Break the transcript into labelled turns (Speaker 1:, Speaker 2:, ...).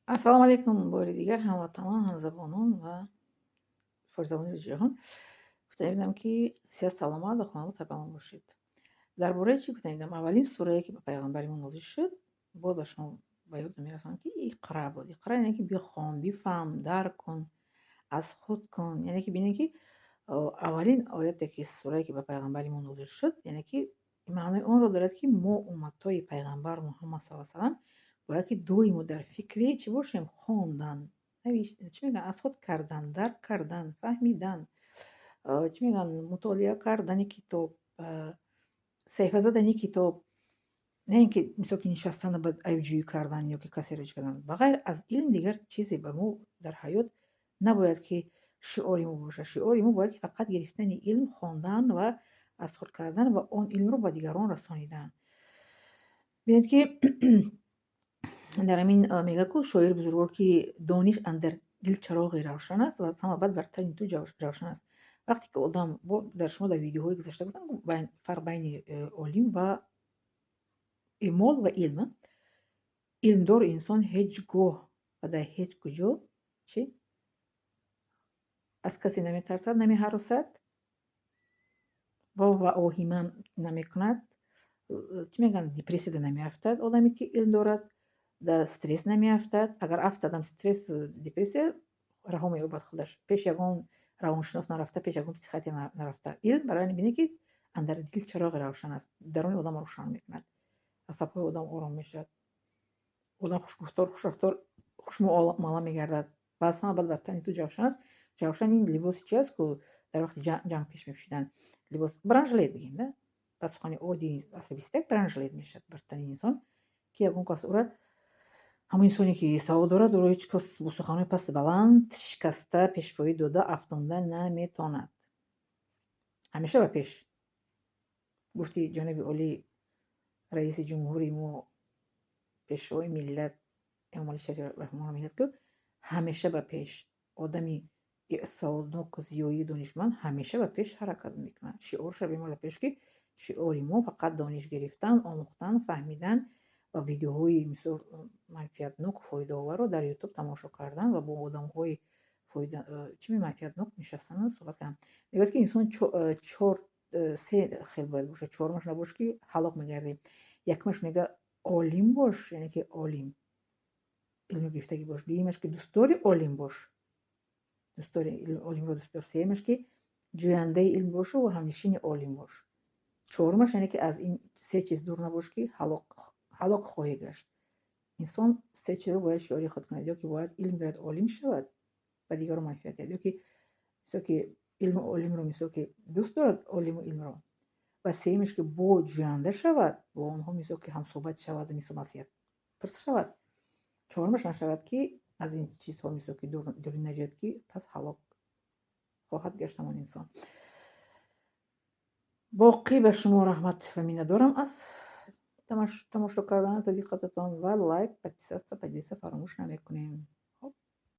Speaker 1: Ассалому алайкум бори дигар ҳамватанон, ҳамзабонон ва форзабони ҷаҳон. Гуфта мебинам, ки сеҳат, саломат ва хонавод сарбаланд бошед. Дар бораи чӣ гуфта мебинам? Аввалин сурае, ки ба пайғамбаримон нозил шуд, боз ба шумо ба ёдтон мерасонам, ки иқра буд. Иқра яъне ки бихон, бифаҳм, дарк кун, аз худ кун. Яъне ки бинед, ки аввалин ояте, ки сурае, ки ба пайғамбаримон нозил шуд, яъне ки маънои онро дорад, ки мо умматои пайғамбар Муҳаммад саллаллоҳу алайҳи ва саллам бояд, ки доимо дар фикри чӣ бошем? Хондан, чӣ мегӯянд, аз худ кардан, дарк кардан, фаҳмидан, чӣ мегӯянд, мутолиа кардани китоб, саҳифа задани китоб. Не ин ки мисол ки нишастан ва баъд айбҷӯӣ кардан ё ки касеро чӣ кардан. Ба ғайр аз илм дигар чизе ба мо дар ҳаёт набояд, ки шиори мо бошад. Шиори мо бояд, ки фақат гирифтани илм, хондан ва аз худ кардан ва он илмро ба дигарон расонидан. Бинед, ки дар ҳамин мегӯяд, ку шоири бузургвор, ки дониш андар дил чароғи равшан аст ва аз ҳама баъд бар тани ту равшан аст. Вақте ки одам дар шумо дар видеоҳои гузашта гуфтам фарқ байни олим ва эмол ва илм. Илмдор инсон ҳеҷ гоҳ ва дар ҳеҷ куҷо чӣ? Аз касе наметарсад, намеҳаросад, ва ваҳома намекунад. Чӣ мегӯянд, депрессияда намеафтад одаме, ки илм дорад, дар стресс намеафтад. Агар афтад ҳам стресс, депрессия раҳо меёбад худаш. Пеш ягон равоншинос нарафта, пеш ягон психиатр нарафта. Илм барои бинед, ки андар дил чароғи равшан аст. Даруни одамро рӯшан мекунад. асабҳои одам ором мешавад. Одам хушгуфтор, хушрафтор, хушмуомала мегардад. Ва аз ҳама баъд бар тани ту ҷавшан аст. Ҷавшан ин либоси чи аст, ку дар вақти ҷанг пеш мепӯшиданд. Либос бранжлет бигем да. Ба сухани оддии асабистак бранжлет мешавад бар тани инсон, ки ягон кас ӯро ҳамон инсоне, ки савод дорад, ӯро ҳеҷ кас бо суханҳои пасти баланд, шикаста, пешпоӣ дода афтонда наметонад. ҳамеша ба пеш. гуфти ҷаноби олӣ раиси ҷумҳури мо, пешвои миллат Имом Алӣ Шариф раҳимаҳуллоҳ мегӯяд, ки ҳамеша ба пеш. Одами саводноку зиёӣ донишманд ҳамеша ба пеш ҳаракат мекунад. Шиорша бемор пеш, ки шиори мо фақат дониш гирифтан, омӯхтан, фаҳмидан ва видеоҳои мисол манфиатноку фоидаоварро дар ютуб тамошо кардан ва бо одамҳои чӣ манфиатнок нишастану суҳбат кардан. Мегӯяд, ки инсон се хел бояд бошад. Чорумаш набош, ки ҳалок мегардӣ. Якумаш мегӯяд олим бош, яъне ки олим илми гирифтагӣ бош. Дуюмаш, ки дӯстдори олим бош. Дӯстдори олимро дӯст дор. Сеюмаш, ки ҷӯяндаи илм бошу ва ҳамнишини олим бош. Чорумаш, яъне ки аз ин се чиз дур набош, ки ҳалок хоҳӣ гашт. Инсон се чизро бояд шиори худ кунад. Ё ки бояд илм гирад, олим шавад, ба дигарон манфиат диҳад. Ё ки мисол ки илму олимро мисол ки дӯст дорад олиму илмро. Ва сеюмаш, ки бо ҷӯянда шавад, бо онҳо мисол ки ҳамсӯҳбат шавад, мисол насиҳатпарс шавад. Чорумаш нашавад, ки аз ин чизҳо мисол ки дур наҷояд, ки пас ҳалок хоҳад гашт ҳамон инсон. боқӣ ба шумо раҳмат ва миннат дорам аз тамошо кардан. То диққататон ва лайк, подписаться, поделиться фаромӯш намекунем.